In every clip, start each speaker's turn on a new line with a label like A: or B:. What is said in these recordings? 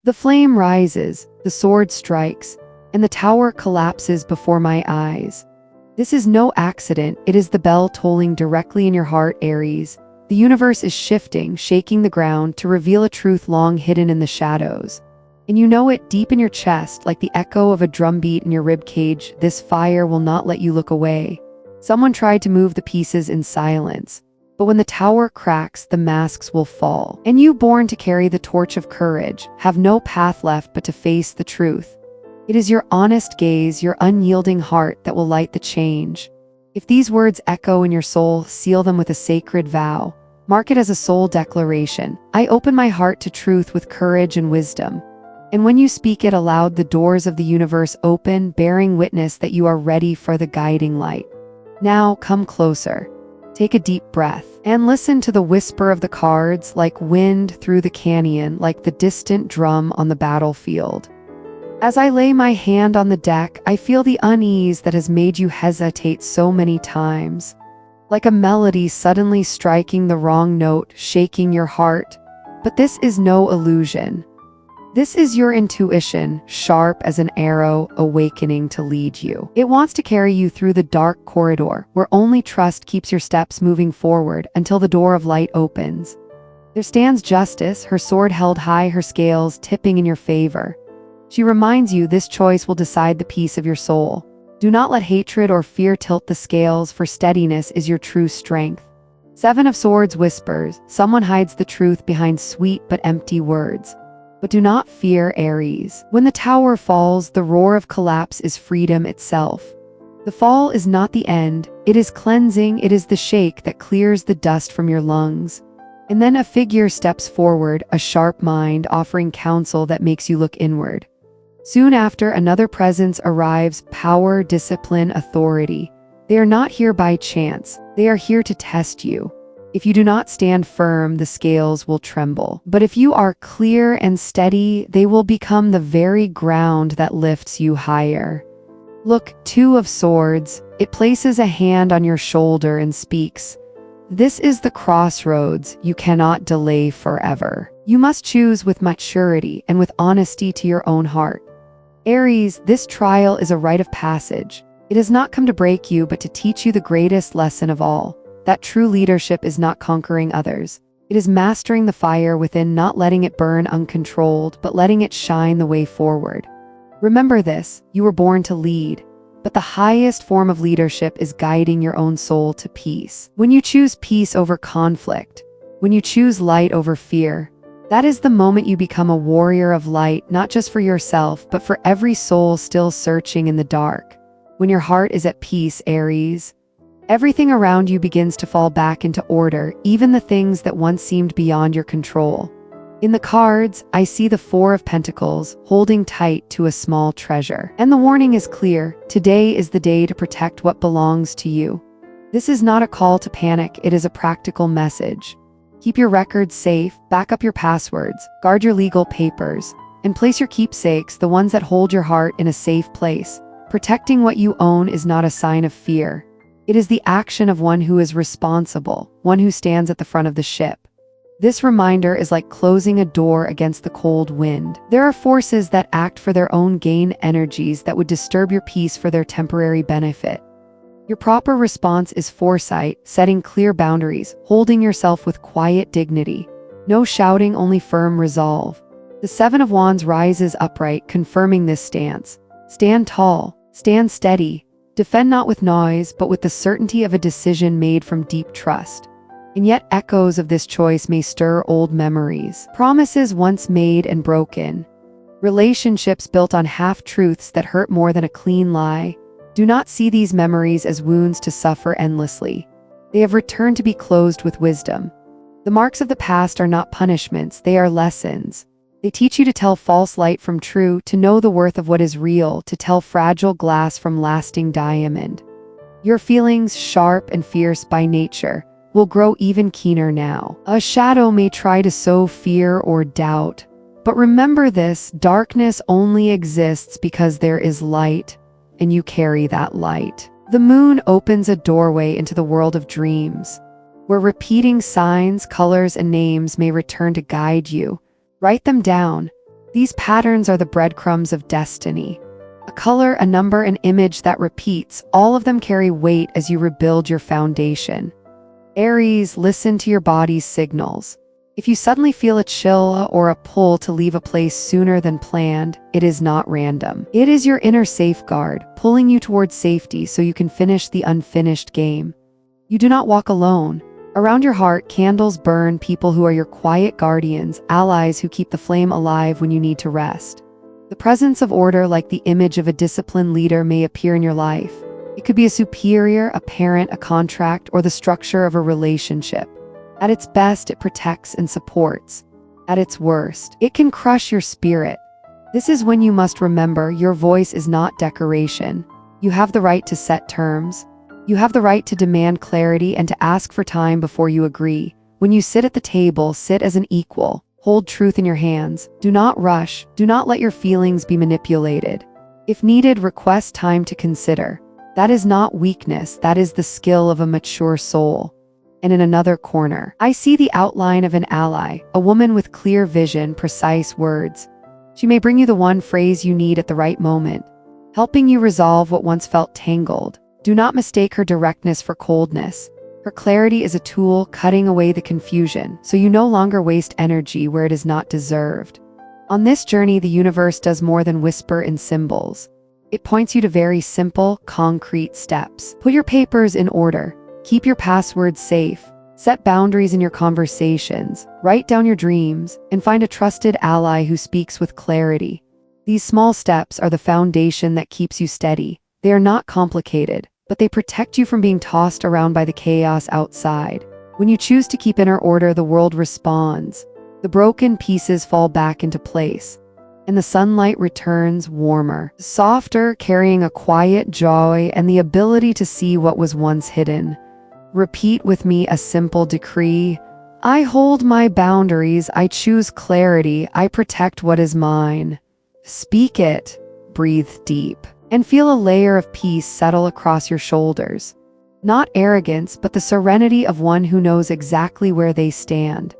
A: The flame rises, the sword strikes, and the tower collapses before my eyes. This is no accident, it is the bell tolling directly in your heart, Aries. The universe is shifting, shaking the ground to reveal a truth long hidden in the shadows. And you know it deep in your chest, like the echo of a drumbeat in your ribcage. This fire will not let you look away. Someone tried to move the pieces in silence, but when the tower cracks, the masks will fall. And you, born to carry the torch of courage, have no path left but to face the truth. It is your honest gaze, your unyielding heart that will light the change. If these words echo in your soul, seal them with a sacred vow. Mark it as a soul declaration. I open my heart to truth with courage and wisdom. And when you speak it aloud, the doors of the universe open, bearing witness that you are ready for the guiding light. Now, come closer. Take a deep breath and listen to the whisper of the cards, like wind through the canyon, like the distant drum on the battlefield. As I lay my hand on the deck, I feel the unease that has made you hesitate so many times. Like a melody suddenly striking the wrong note, shaking your heart. But this is no illusion. This is your intuition, sharp as an arrow, awakening to lead you. It wants to carry you through the dark corridor, where only trust keeps your steps moving forward until the door of light opens. There stands Justice, her sword held high, her scales tipping in your favor. She reminds you this choice will decide the peace of your soul. Do not let hatred or fear tilt the scales, for steadiness is your true strength. Seven of Swords whispers, someone hides the truth behind sweet but empty words. But do not fear, Aries. When the tower falls, the roar of collapse is freedom itself. The fall is not the end, it is cleansing, it is the shake that clears the dust from your lungs. And then a figure steps forward, a sharp mind offering counsel that makes you look inward. Soon after, another presence arrives, power, discipline, authority. They are not here by chance, they are here to test you. If you do not stand firm, the scales will tremble. But if you are clear and steady, they will become the very ground that lifts you higher. Look, Two of Swords. It places a hand on your shoulder and speaks. This is the crossroads you cannot delay forever. You must choose with maturity and with honesty to your own heart. Aries, this trial is a rite of passage. It has not come to break you, but to teach you the greatest lesson of all. That true leadership is not conquering others. It is mastering the fire within, not letting it burn uncontrolled, but letting it shine the way forward. Remember this, you were born to lead, but the highest form of leadership is guiding your own soul to peace. When you choose peace over conflict, when you choose light over fear, that is the moment you become a warrior of light, not just for yourself, but for every soul still searching in the dark. When your heart is at peace, Aries, everything around you begins to fall back into order, even the things that once seemed beyond your control. In the cards, I see the Four of Pentacles, holding tight to a small treasure. And the warning is clear, today is the day to protect what belongs to you. This is not a call to panic, it is a practical message. Keep your records safe, back up your passwords, guard your legal papers, and place your keepsakes, the ones that hold your heart, in a safe place. Protecting what you own is not a sign of fear. It is the action of one who is responsible, one who stands at the front of the ship. This reminder is like closing a door against the cold wind. There are forces that act for their own gain, energies that would disturb your peace for their temporary benefit. Your proper response is foresight, setting clear boundaries, holding yourself with quiet dignity. No shouting, only firm resolve. The Seven of Wands rises upright, confirming this stance. Stand tall, stand steady, defend not with noise, but with the certainty of a decision made from deep trust. And yet echoes of this choice may stir old memories, promises once made and broken, relationships built on half-truths that hurt more than a clean lie. Do not see these memories as wounds to suffer endlessly. They have returned to be closed with wisdom. The marks of the past are not punishments, they are lessons. They teach you to tell false light from true, to know the worth of what is real, to tell fragile glass from lasting diamond. Your feelings, sharp and fierce by nature, will grow even keener now. A shadow may try to sow fear or doubt, but remember this, darkness only exists because there is light, and you carry that light. The moon opens a doorway into the world of dreams, where repeating signs, colors, and names may return to guide you. Write them down. These patterns are the breadcrumbs of destiny. A color, a number, an image that repeats, all of them carry weight as you rebuild your foundation. Aries, listen to your body's signals. If you suddenly feel a chill or a pull to leave a place sooner than planned, it is not random. It is your inner safeguard, pulling you towards safety so you can finish the unfinished game. You do not walk alone. Around your heart, candles burn, people who are your quiet guardians, allies who keep the flame alive when you need to rest. The presence of order, like the image of a disciplined leader, may appear in your life. It could be a superior, a parent, a contract, or the structure of a relationship. At its best, it protects and supports. At its worst, it can crush your spirit. This is when you must remember your voice is not decoration. You have the right to set terms. You have the right to demand clarity and to ask for time before you agree. When you sit at the table, sit as an equal. Hold truth in your hands. Do not rush. Do not let your feelings be manipulated. If needed, request time to consider. That is not weakness, that is the skill of a mature soul. And in another corner, I see the outline of an ally, a woman with clear vision, precise words. She may bring you the one phrase you need at the right moment, helping you resolve what once felt tangled. Do not mistake her directness for coldness. Her clarity is a tool cutting away the confusion, so you no longer waste energy where it is not deserved. On this journey, the universe does more than whisper in symbols. It points you to very simple, concrete steps. Put your papers in order. Keep your passwords safe. Set boundaries in your conversations. Write down your dreams, and find a trusted ally who speaks with clarity. These small steps are the foundation that keeps you steady. They are not complicated, but they protect you from being tossed around by the chaos outside. When you choose to keep inner order, the world responds. The broken pieces fall back into place, and the sunlight returns warmer, softer, carrying a quiet joy and the ability to see what was once hidden. Repeat with me a simple decree. I hold my boundaries, I choose clarity, I protect what is mine. Speak it, breathe deep, and feel a layer of peace settle across your shoulders. Not arrogance, but the serenity of one who knows exactly where they stand.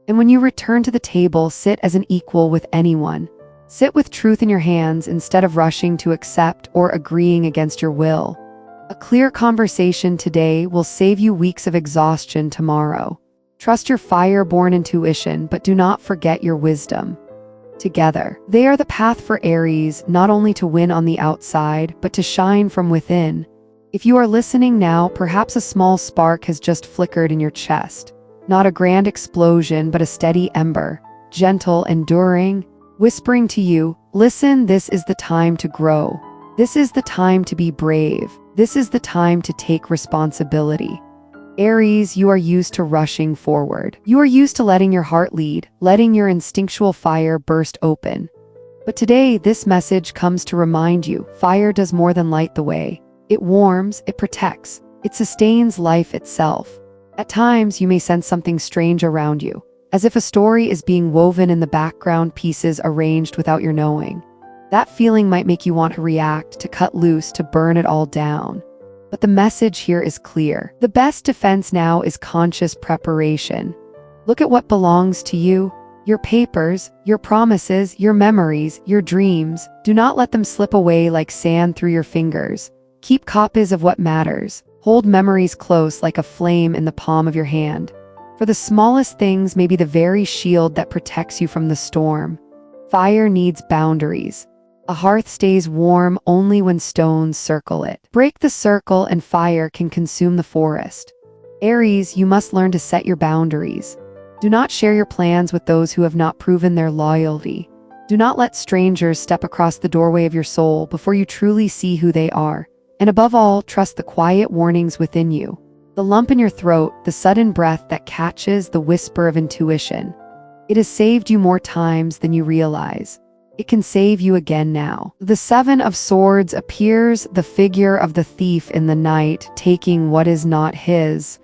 A: And when you return to the table, sit as an equal with anyone. Sit with truth in your hands instead of rushing to accept or agreeing against your will. A clear conversation today will save you weeks of exhaustion tomorrow. Trust your fire-born intuition, but do not forget your wisdom. Together, they are the path for Aries, not only to win on the outside, but to shine from within. If you are listening now, perhaps a small spark has just flickered in your chest. Not a grand explosion, but a steady ember, gentle, enduring, whispering to you, listen, this is the time to grow. This is the time to be brave. This is the time to take responsibility. Aries, you are used to rushing forward. You are used to letting your heart lead, letting your instinctual fire burst open. But today, this message comes to remind you, fire does more than light the way. It warms, it protects, it sustains life itself. At times, you may sense something strange around you, as if a story is being woven in the background, pieces arranged without your knowing. That feeling might make you want to react, to cut loose, to burn it all down. But the message here is clear. The best defense now is conscious preparation. Look at what belongs to you. Your papers, your promises, your memories, your dreams. Do not let them slip away like sand through your fingers. Keep copies of what matters. Hold memories close like a flame in the palm of your hand. For the smallest things may be the very shield that protects you from the storm. Fire needs boundaries. A hearth stays warm only when stones circle it. Break the circle and fire can consume the forest. Aries, you must learn to set your boundaries. Do not share your plans with those who have not proven their loyalty. Do not let strangers step across the doorway of your soul before you truly see who they are. And above all, trust the quiet warnings within you. The lump in your throat, the sudden breath that catches the whisper of intuition. It has saved you more times than you realize. It can save you again now. The Seven of Swords appears, the figure of the thief in the night, taking what is not his.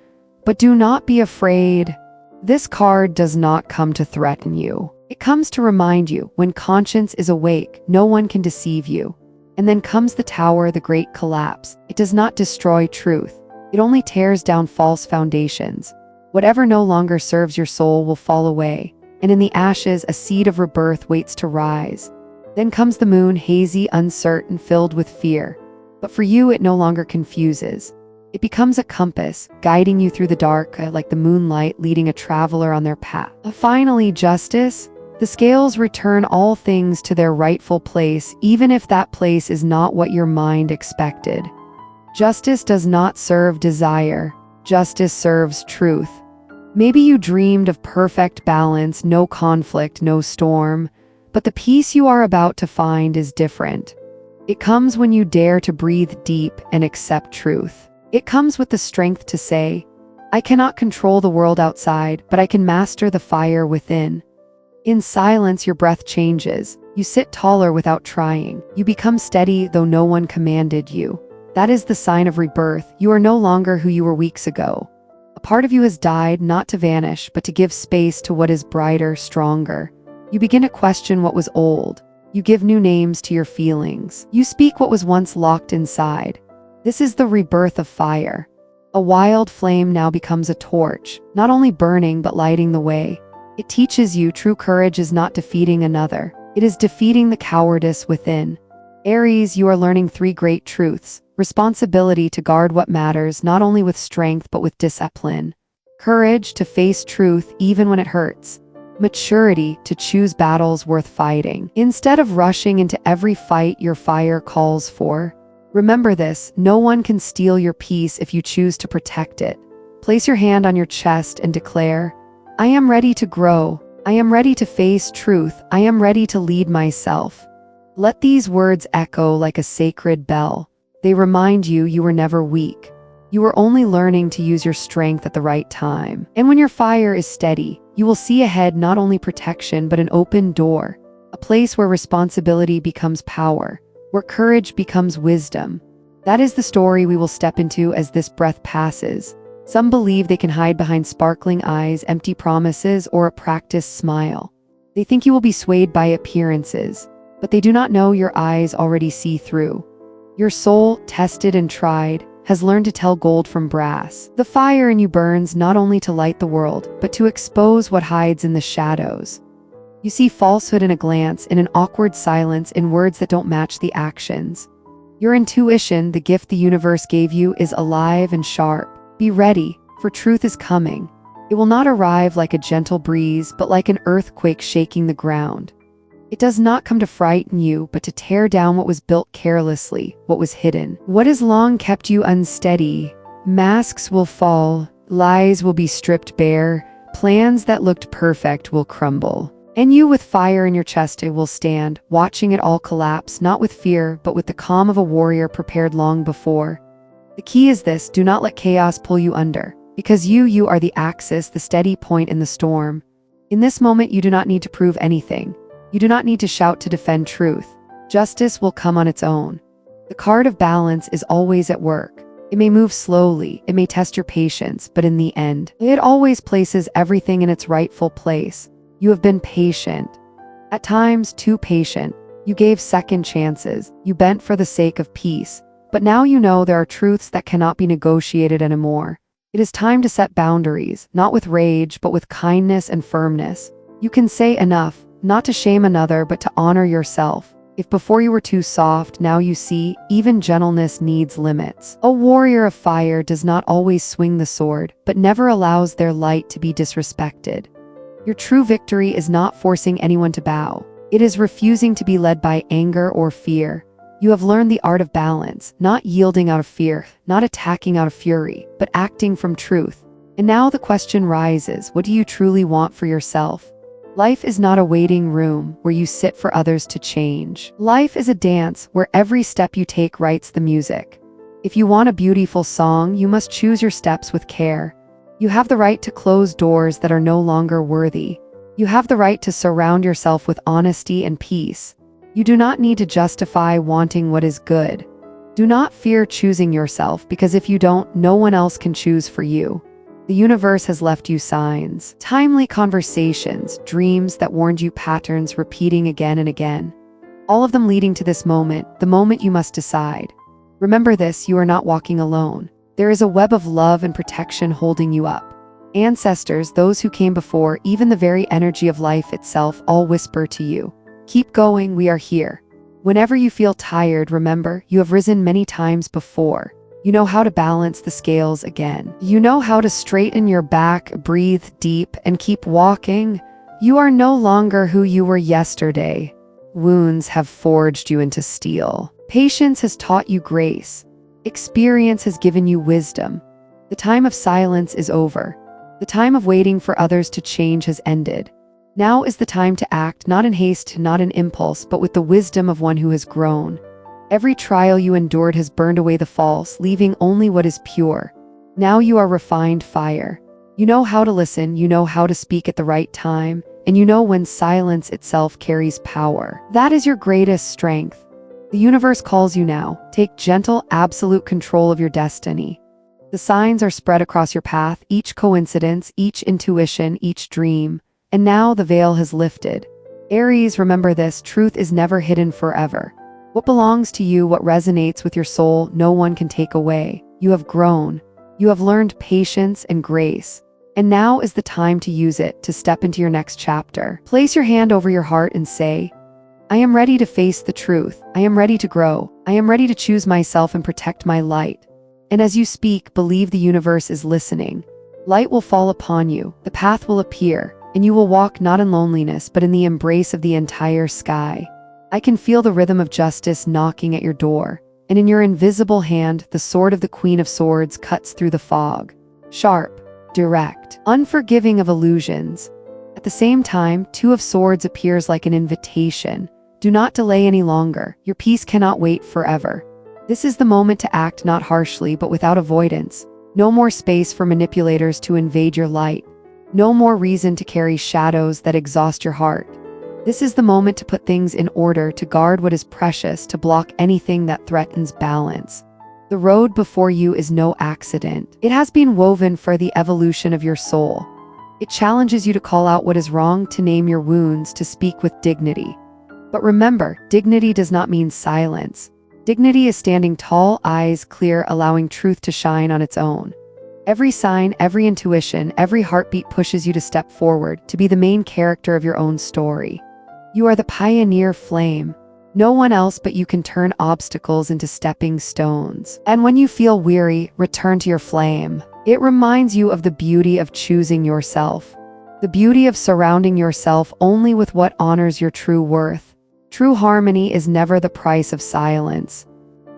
A: But do not be afraid. This card does not come to threaten you. It comes to remind you, when conscience is awake, no one can deceive you. And then comes the Tower, the great collapse. It does not destroy truth. It only tears down false foundations. Whatever no longer serves your soul will fall away. and in the ashes a seed of rebirth waits to rise. Then comes the moon, hazy, uncertain, filled with fear. But for you, it no longer confuses. It becomes a compass, guiding you through the dark, like the moonlight leading a traveler on their path. Finally, justice. The scales return all things to their rightful place, even if that place is not what your mind expected. Justice does not serve desire. Justice serves truth. Maybe you dreamed of perfect balance, no conflict, no storm, but the peace you are about to find is different. It comes when you dare to breathe deep and accept truth. It comes with the strength to say, I cannot control the world outside, but I can master the fire within. In silence, your breath changes. You sit taller without trying. You become steady, though no one commanded you. That is the sign of rebirth. You are no longer who you were weeks ago. A part of you has died, not to vanish, but to give space to what is brighter, stronger. You begin to question what was old. You give new names to your feelings. You speak what was once locked inside. This is the rebirth of fire. A wild flame now becomes a torch, not only burning but lighting the way. It teaches you true courage is not defeating another. It is defeating the cowardice within. Aries, you are learning 3 great truths. Responsibility to guard what matters, not only with strength but with discipline. Courage to face truth even when it hurts. Maturity to choose battles worth fighting, instead of rushing into every fight your fire calls for. Remember this, no one can steal your peace if you choose to protect it. Place your hand on your chest and declare, I am ready to grow. I am ready to face truth. I am ready to lead myself. Let these words echo like a sacred bell. They remind you you were never weak. You were only learning to use your strength at the right time. And when your fire is steady, you will see ahead not only protection but an open door, a place where responsibility becomes power, where courage becomes wisdom. That is the story we will step into as this breath passes. Some believe they can hide behind sparkling eyes, empty promises, or a practiced smile. They think you will be swayed by appearances, but they do not know your eyes already see through. Your soul, tested and tried, has learned to tell gold from brass. The fire in you burns not only to light the world, but to expose what hides in the shadows. You see falsehood in a glance, in an awkward silence, in words that don't match the actions. Your intuition, the gift the universe gave you, is alive and sharp. Be ready, for truth is coming. It will not arrive like a gentle breeze, but like an earthquake shaking the ground. It does not come to frighten you, but to tear down what was built carelessly, what was hidden. What has long kept you unsteady? Masks will fall, lies will be stripped bare, plans that looked perfect will crumble. And you with fire in your chest will stand, watching it all collapse, not with fear, but with the calm of a warrior prepared long before. The key is this, do not let chaos pull you under, because you are the axis, the steady point in the storm. In this moment, you do not need to prove anything. You do not need to shout to defend truth. Justice will come on its own. The card of balance is always at work. It may move slowly, it may test your patience, but in the end, it always places everything in its rightful place. You have been patient. At times, too patient. You gave second chances. You bent for the sake of peace. But now you know there are truths that cannot be negotiated anymore. It is time to set boundaries, not with rage, but with kindness and firmness. You can say enough, not to shame another, but to honor yourself. If before you were too soft, now you see, even gentleness needs limits. A warrior of fire does not always swing the sword, but never allows their light to be disrespected. Your true victory is not forcing anyone to bow. It is refusing to be led by anger or fear. You have learned the art of balance, not yielding out of fear, not attacking out of fury, but acting from truth. And now the question rises, what do you truly want for yourself? Life is not a waiting room where you sit for others to change. Life is a dance where every step you take writes the music. If you want a beautiful song, you must choose your steps with care. You have the right to close doors that are no longer worthy. You have the right to surround yourself with honesty and peace. You do not need to justify wanting what is good. Do not fear choosing yourself, because if you don't, no one else can choose for you. The universe has left you signs, timely conversations, dreams that warned you, patterns repeating again and again. All of them leading to this moment, the moment you must decide. Remember this, you are not walking alone. There is a web of love and protection holding you up. Ancestors, those who came before, even the very energy of life itself, all whisper to you, keep going, we are here. Whenever you feel tired, remember, you have risen many times before. You know how to balance the scales again. You know how to straighten your back, breathe deep, and keep walking. You are no longer who you were yesterday. Wounds have forged you into steel. Patience has taught you grace. Experience has given you wisdom. The time of silence is over. The time of waiting for others to change has ended. Now is the time to act, not in haste, not in impulse, but with the wisdom of one who has grown. Every trial you endured has burned away the false, leaving only what is pure. Now you are refined fire. You know how to listen, you know how to speak at the right time, and you know when silence itself carries power. That is your greatest strength. The universe calls you now. Take gentle, absolute control of your destiny. The signs are spread across your path, each coincidence, each intuition, each dream. And now the veil has lifted. Aries, remember this, truth is never hidden forever. What belongs to you, what resonates with your soul, no one can take away. You have grown. You have learned patience and grace. And now is the time to use it, to step into your next chapter. Place your hand over your heart and say, I am ready to face the truth. I am ready to grow. I am ready to choose myself and protect my light. And as you speak, believe the universe is listening. Light will fall upon you. The path will appear. And you will walk not in loneliness, but in the embrace of the entire sky. I can feel the rhythm of justice knocking at your door, and in your invisible hand, the sword of the Queen of Swords cuts through the fog. Sharp, direct, unforgiving of illusions. At the same time, Two of Swords appears like an invitation. Do not delay any longer. Your peace cannot wait forever. This is the moment to act not harshly, but without avoidance. No more space for manipulators to invade your light. No more reason to carry shadows that exhaust your heart. This is the moment to put things in order, to guard what is precious, to block anything that threatens balance. The road before you is no accident. It has been woven for the evolution of your soul. It challenges you to call out what is wrong, to name your wounds, to speak with dignity. But remember, dignity does not mean silence. Dignity is standing tall, eyes clear, allowing truth to shine on its own. Every sign, every intuition, every heartbeat pushes you to step forward, to be the main character of your own story. You are the pioneer flame. No one else but you can turn obstacles into stepping stones. And when you feel weary, return to your flame. It reminds you of the beauty of choosing yourself. The beauty of surrounding yourself only with what honors your true worth. True harmony is never the price of silence.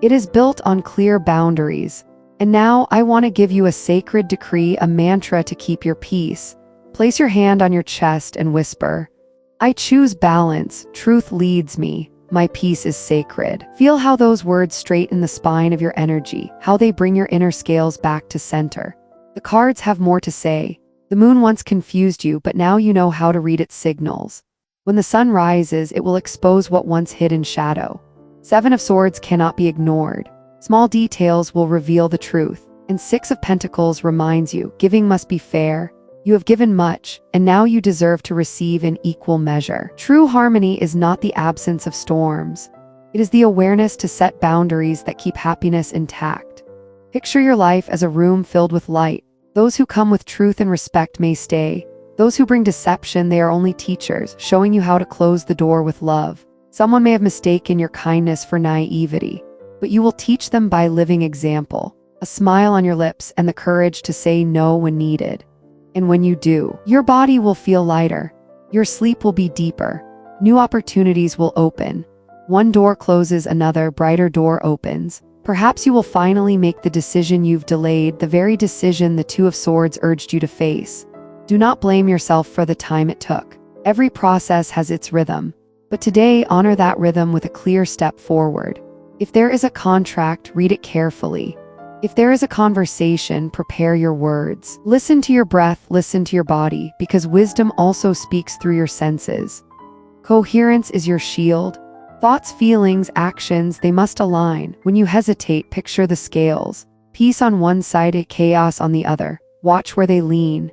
A: It is built on clear boundaries. And now I want to give you a sacred decree, a mantra to keep your peace. Place your hand on your chest and whisper, I choose balance. Truth leads me. My peace is sacred. Feel how those words straighten the spine of your energy, how they bring your inner scales back to center. The cards have more to say. The moon once confused you, but now you know how to read its signals. When the sun rises, it will expose what once hid in shadow. Seven of Swords cannot be ignored. Small details will reveal the truth. And Six of Pentacles reminds you, giving must be fair. You have given much, and now you deserve to receive in equal measure. True harmony is not the absence of storms. It is the awareness to set boundaries that keep happiness intact. Picture your life as a room filled with light. Those who come with truth and respect may stay. Those who bring deception, they are only teachers, showing you how to close the door with love. Someone may have mistaken your kindness for naivety, but you will teach them by living example. A smile on your lips and the courage to say no when needed. And when you do, your body will feel lighter. Your sleep will be deeper. New opportunities will open. One door closes, another brighter door opens. Perhaps you will finally make the decision you've delayed, the very decision the Two of Swords urged you to face. Do not blame yourself for the time it took. Every process has its rhythm. But today, honor that rhythm with a clear step forward. If there is a contract, read it carefully. If there is a conversation, prepare your words. Listen to your breath, listen to your body, because wisdom also speaks through your senses. Coherence is your shield. Thoughts, feelings, actions, they must align. When you hesitate, picture the scales. Peace on one side, chaos on the other. Watch where they lean.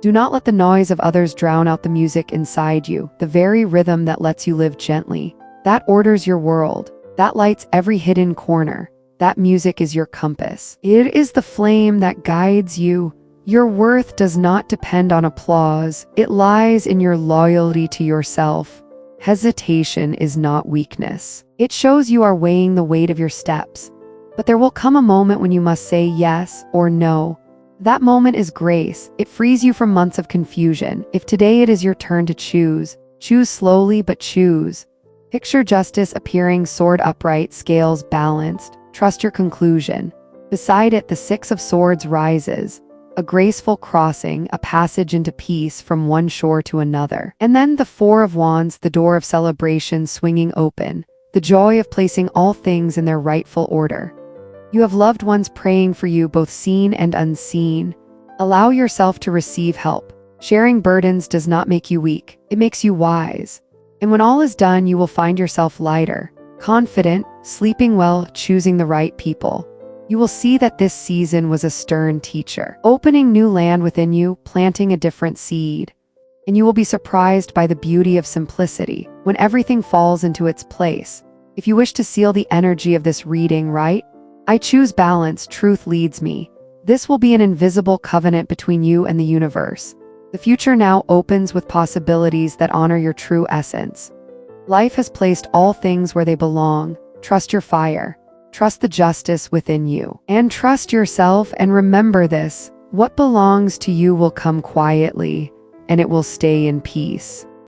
A: Do not let the noise of others drown out the music inside you, the very rhythm that lets you live gently. That orders your world. That lights every hidden corner. That music is your compass. It is the flame that guides you. Your worth does not depend on applause. It lies in your loyalty to yourself. Hesitation is not weakness. It shows you are weighing the weight of your steps. But there will come a moment when you must say yes or no. That moment is grace. It frees you from months of confusion. If today it is your turn to choose, choose slowly but choose. Picture justice appearing, sword upright, scales balanced. Trust your conclusion. Beside it, the Six of Swords rises, a graceful crossing, a passage into peace from one shore to another. And then the Four of Wands, the door of celebration swinging open, the joy of placing all things in their rightful order. You have loved ones praying for you, both seen and unseen. Allow yourself to receive help. Sharing burdens does not make you weak, it makes you wise. And when all is done, you will find yourself lighter, confident, sleeping well, choosing the right people. You will see that this season was a stern teacher, opening new land within you, planting a different seed. And you will be surprised by the beauty of simplicity when everything falls into its place. If you wish to seal the energy of this reading, write, "I choose balance, truth leads me." This will be an invisible covenant between you and the universe. The future now opens with possibilities that honor your true essence. Life has placed all things where they belong. Trust your fire. Trust the justice within you. And trust yourself, and remember this: what belongs to you will come quietly, and it will stay in peace.